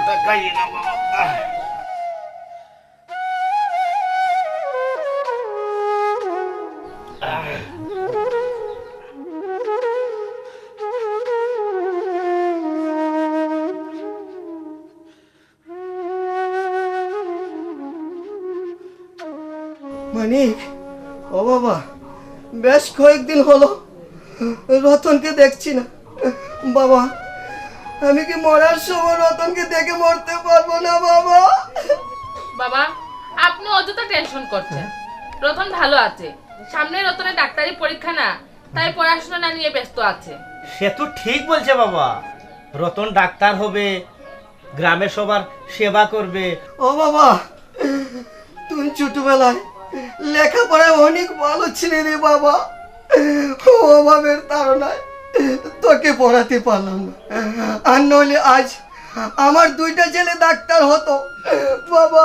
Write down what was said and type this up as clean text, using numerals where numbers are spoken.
খাবারটা খাইয়ে না বাবা। মানিক, ও বাবা, বেশ কয়েকদিন হলো রতনকে দেখছি না। বাবা, আমি কি মরার সময় রতনকে দেখে মরতে পারবো না বাবা? বাবা, আপনি অযথা টেনশন করছেন। রতন ভালো আছে, সামনে রতনের ডাক্তারি পরীক্ষা না, তাই পড়াশোনা না নিয়ে ব্যস্ত আছে। সে তো ঠিক বলছে বাবা, রতন ডাক্তার হবে, গ্রামের সবার সেবা করবে। ও বাবা, তুই ছোটবেলায় লেখাপড়ায় অনেক ভালো ছিলে রে বাবা। অভাবের তাড়নায় তোকে পড়াতে পারলাম না, আর নইলে আজ আমার দুইটা ছেলে ডাক্তার হতো বাবা।